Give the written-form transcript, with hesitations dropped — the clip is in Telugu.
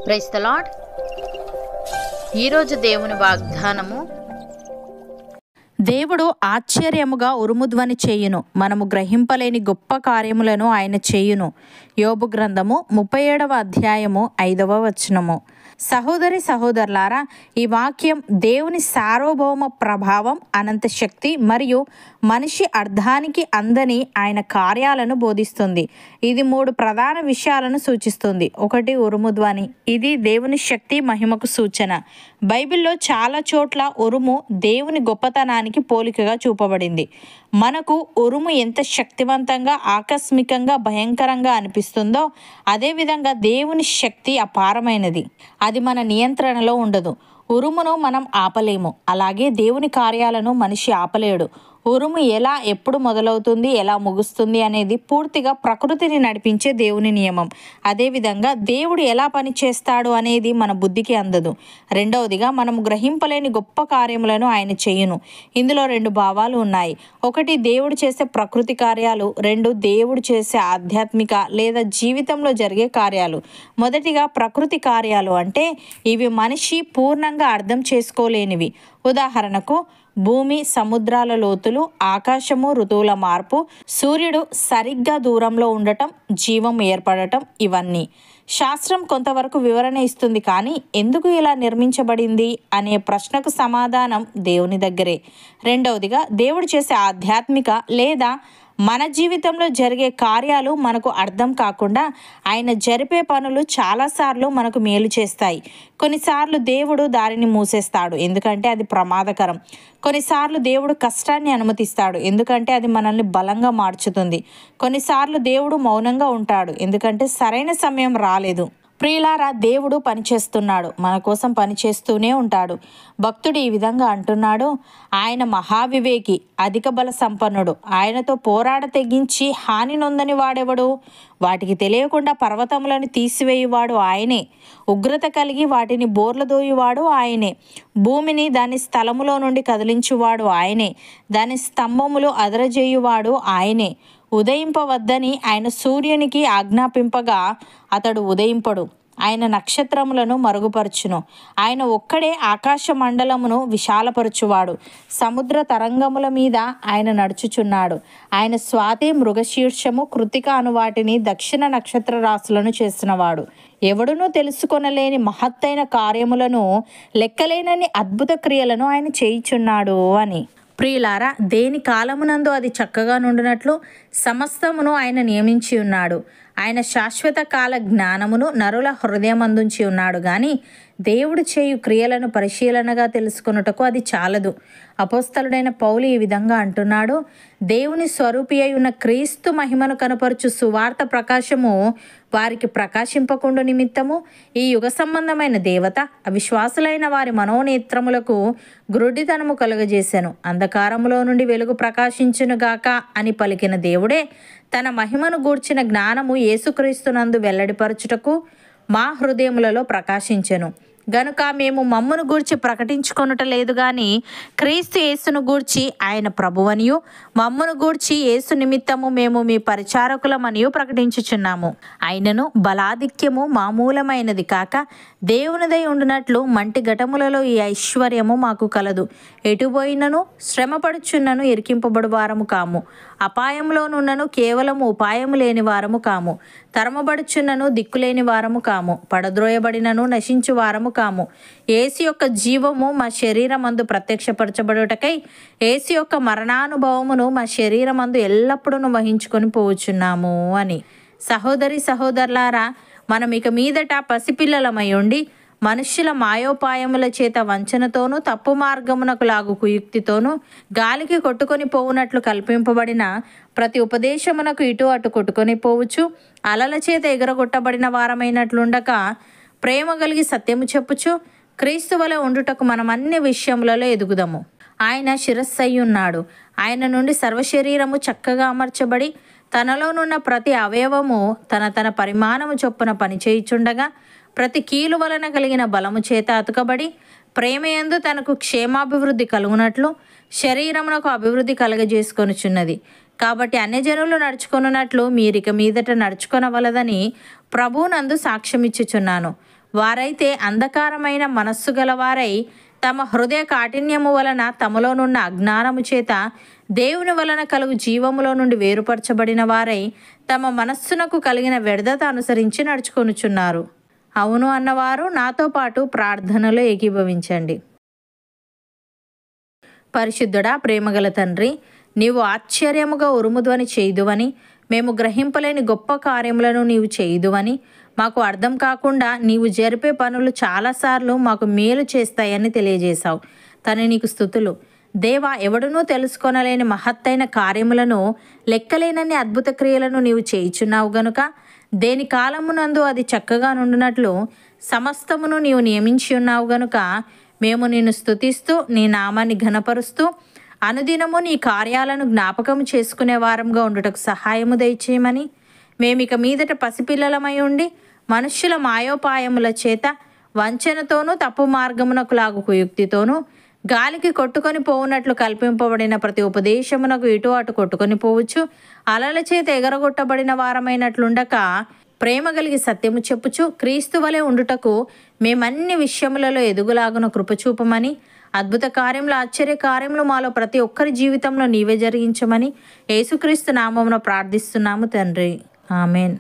Praise the lord. ఈరోజు దేవుని వాగ్దానము, దేవుడు ఆశ్చర్యముగా ఉరుముధ్వని చేయును, మనము గ్రహింపలేని గొప్ప కార్యములను ఆయన చేయును. యోబు గ్రంథము 37వ అధ్యాయము 5వ వచనము. సహోదరి సహోదరులారా, ఈ వాక్యం దేవుని సార్వభౌమ ప్రభావం, అనంత శక్తి మరియు మనిషి అర్థానికి అందని ఆయన కార్యాలను బోధిస్తుంది. ఇది 3 ప్రధాన విషయాలను సూచిస్తుంది. 1, ఉరుముధ్వని. ఇది దేవుని శక్తి మహిమకు సూచన. బైబిల్లో చాలా చోట్ల ఉరుము దేవుని గొప్పతనానికి పోలికగా చూపబడింది. మనకు ఉరుము ఎంత శక్తివంతంగా, ఆకస్మికంగా, భయంకరంగా అనిపిస్తుందో, అదేవిధంగా దేవుని శక్తి అపారమైనది. అది మన నియంత్రణలో ఉండదు. ఉరుమును మనం ఆపలేము, అలాగే దేవుని కార్యాలను మనిషి ఆపలేడు. ఉరుము ఎలా, ఎప్పుడు మొదలవుతుంది, ఎలా ముగుస్తుంది అనేది పూర్తిగా ప్రకృతిని నడిపించే దేవుని నియమం. అదేవిధంగా దేవుడు ఎలా పని చేస్తాడు అనేది మన బుద్ధికి అందదు. రెండవదిగా, మనము గ్రహింపలేని గొప్ప కార్యములను ఆయన చేయును. ఇందులో 2 భావాలు ఉన్నాయి. 1, దేవుడు చేసే ప్రకృతి కార్యాలు. 2, దేవుడు చేసే ఆధ్యాత్మిక లేదా జీవితంలో జరిగే కార్యాలు. మొదటిగా, ప్రకృతి కార్యాలు అంటే ఇవి మనిషి పూర్ణంగా అర్థం చేసుకోలేనివి. ఉదాహరణకు, భూమి, సముద్రాల లోతులు, ఆకాశము, ఋతువుల మార్పు, సూర్యుడు సరిగ్గా దూరంలో ఉండటం, జీవం ఏర్పడటం, ఇవన్నీ. శాస్త్రం కొంతవరకు వివరణ ఇస్తుంది, కానీ ఎందుకు ఇలా నిర్మించబడింది అనే ప్రశ్నకు సమాధానం దేవుని దగ్గరే. రెండవదిగా, దేవుడు చేసే ఆధ్యాత్మిక లేదా మన జీవితంలో జరిగే కార్యాలు మనకు అర్థం కాకుండా ఆయన జరిపే పనులు చాలాసార్లు మనకు మేలు చేస్తాయి. కొన్నిసార్లు దేవుడు దారిని మూసేస్తాడు, ఎందుకంటే అది ప్రమాదకరం. కొన్నిసార్లు దేవుడు కష్టాన్ని అనుమతిస్తాడు, ఎందుకంటే అది మనల్ని బలంగా మార్చుతుంది. కొన్నిసార్లు దేవుడు మౌనంగా ఉంటాడు, ఎందుకంటే సరైన సమయం రాలేదు. ప్రియులారా, దేవుడు పనిచేస్తున్నాడు, మన కోసం పనిచేస్తూనే ఉంటాడు. భక్తుడు ఈ విధంగా అంటున్నాడు, ఆయన మహావివేకి, అధిక బల సంపన్నుడు. ఆయనతో పోరాడ తెగించి హాని నొందని వాడెవడు? వాటికి తెలియకుండా పర్వతములను తీసివేయువాడు ఆయనే. ఉగ్రత కలిగి వాటిని బోర్లదోయువాడు ఆయనే. భూమిని దాని స్థలములో నుండి కదిలించువాడు ఆయనే. దాని స్తంభములు అదరజేయువాడు ఆయనే. ఉదయింపవద్దని ఆయన సూర్యునికి ఆజ్ఞాపింపగా అతడు ఉదయింపడు. ఆయన నక్షత్రములను మరుగుపరచును. ఆయన ఒక్కడే ఆకాశ మండలమును విశాలపరచువాడు. సముద్ర తరంగముల మీద ఆయన నడుచుచున్నాడు. ఆయన స్వాతి, మృగశీర్షము, కృతిక అను వాటిని దక్షిణ నక్షత్ర రాశులను చేసినవాడు. ఎవడునూ తెలుసుకొనలేని మహత్తైన కార్యములను, లెక్కలేనని అద్భుత క్రియలను ఆయన చేయుచున్నాడు అని. ప్రియులారా, దేని కాలమునందు అది చక్కగా నుండినట్లు సమస్తమును ఆయన నియమించి ఉన్నాడు. ఆయన శాశ్వత కాల జ్ఞానమును నరుల హృదయమందుంచి ఉన్నాడు, గాని దేవుడు చేయు క్రియలను పరిశీలనగా తెలుసుకొనుటకు అది చాలదు. అపోస్తలుడైన పౌలు ఈ విధంగా అంటున్నాడు, దేవుని స్వరూపి అయి ఉన్న క్రీస్తు మహిమను కనపరచు సువార్త ప్రకాశము వారికి ప్రకాశింపకుండు నిమిత్తము ఈ యుగ సంబంధమైన దేవత అవిశ్వాసులైన వారి మనోనేత్రములకు గ్రుడ్డితనము కలుగజేసెను. అంధకారములో నుండి వెలుగు ప్రకాశించునుగాక అని పలికిన దేవుడే తన మహిమను గూర్చిన జ్ఞానము యేసుక్రీస్తునందు వెల్లడిపరచుటకు మా హృదయములలో ప్రకాశించెను. గనుక మేము మమ్మును గూర్చి ప్రకటించుకొనుట లేదు, గాని క్రీస్తు యేసును గూర్చి ఆయన ప్రభువనియు, మమ్మును గూర్చి యేసు నిమిత్తము మేము మీ పరిచారకులమనియు ప్రకటించుచున్నాము. అయినను బలాధిక్యము మామూలమైనది కాక దేవునిదై ఉండునట్లు మంటి ఘటములలో ఈ ఐశ్వర్యము మాకు కలదు. ఎటుపోయినను శ్రమపడుచున్నను ఇరికింపబడు వారము కాము. అపాయంలోనున్నను కేవలము ఉపాయము లేని వారము కాము. తరమబడుచున్నను దిక్కులేని వారము కాము. పడద్రోయబడినను నశించు వారము కాము. యేసు యొక్క జీవము మా శరీరమందు ప్రత్యక్షపరచబడుటకై యేసు యొక్క మరణానుభవమును మా శరీరమందు ఎల్లప్పుడూ వహించుకొని పోవచ్చున్నాము అని. సహోదరి సహోదరులారా, మనం ఇక మీదట పసిపిల్లలమై ఉండి మనుష్యుల మాయోపాయముల చేత వంచనతోనూ తప్పు మార్గమునకు లాగు కుయుక్తితోనూ గాలికి కొట్టుకొని పోవునట్లు కల్పింపబడిన ప్రతి ఉపదేశమునకు ఇటు అటు కొట్టుకొని పోవచ్చు, అలల చేత ఎగరగొట్టబడిన వారమైనట్లుండక ప్రేమ కలిగి సత్యము చెప్పుచు క్రీస్తు వలె ఉండుటకు మనం అన్ని విషయములలో ఎదుగుదము. ఆయన శిరస్సై ఉన్నాడు. ఆయన నుండి సర్వశరీరము చక్కగా అమర్చబడి తనలోనున్న ప్రతి అవయవము తన పరిమాణము చొప్పున పనిచేయుచుండగా ప్రతి కీలు వలన కలిగిన బలము చేత అతుకబడి ప్రేమయందు తనకు క్షేమాభివృద్ధి కలుగునట్లు శరీరమునకు అభివృద్ధి కలగజేసుకొనుచున్నది. కాబట్టి అన్యజనులు నడుచుకొనున్నట్లు మీరిక మీదట నడుచుకొనవలదని ప్రభువునందు సాక్ష్యమిచ్చుచున్నాను. వారైతే అంధకారమైన మనస్సు గలవారై తమ హృదయ కాఠిన్యము వలన తమలోనున్న అజ్ఞానము చేత దేవుని వలన కలుగు జీవములో నుండి వేరుపరచబడిన వారై తమ మనస్సునకు కలిగిన వ్యర్థత అనుసరించి నడుచుకొనుచున్నారు. అవును అన్నవారు నాతో పాటు ప్రార్థనలో ఏకీభవించండి. పరిశుద్ధుడా, ప్రేమగల తండ్రి, నీవు ఆశ్చర్యముగా ఉరుముధ్వని చేయుదువని, మేము గ్రహింపలేని గొప్ప కార్యములను నీవు చేయుదువని, మాకు అర్థం కాకుండా నీవు జరిపే పనులు చాలాసార్లు మాకు మేలు చేస్తాయని తెలియజేశావు. తను నీకు స్తుతులు. దేవా, ఎవడునూ తెలుసుకొనలేని మహత్తైన కార్యములను, లెక్కలేనన్ని అద్భుత క్రియలను నీవు చేయుచున్నావు గనుక దేని కాలమునందు అది చక్కగా నుండినట్లు సమస్తమును నీవు నియమించి ఉన్నావు గనుక మేము నిన్ను స్తుతిస్తూ నీ నామాన్ని ఘనపరుస్తూ అనుదినము నీ కార్యాలను జ్ఞాపకం చేసుకునే వారంగా ఉండుటకు సహాయము దయచేయమని, మేమిక మీదట పసిపిల్లలమై ఉండి మనుష్యుల మాయోపాయముల చేత వంచనతోనూ తప్పు మార్గమునకు లాగు కుయుక్తితోనూ గాలికి కొట్టుకొని పోవునట్లు కల్పింపబడిన ప్రతి ఉపదేశమునకు ఇటు అటు కొట్టుకొని పోవచ్చు అలల చేత ఎగరగొట్టబడిన వారమైనట్లుండక ప్రేమ కలిగి సత్యము చెప్పుచు క్రీస్తు వలె ఉండుటకు మేమన్ని విషయములలో ఎదుగులాగున కృపచూపమని, అద్భుత కార్యములు ఆశ్చర్య కార్యములు మాలో ప్రతి ఒక్కరి జీవితంలో నీవే జరిగించమని యేసుక్రీస్తు నామమున ప్రార్థిస్తున్నాము తండ్రి. ఆమెన్.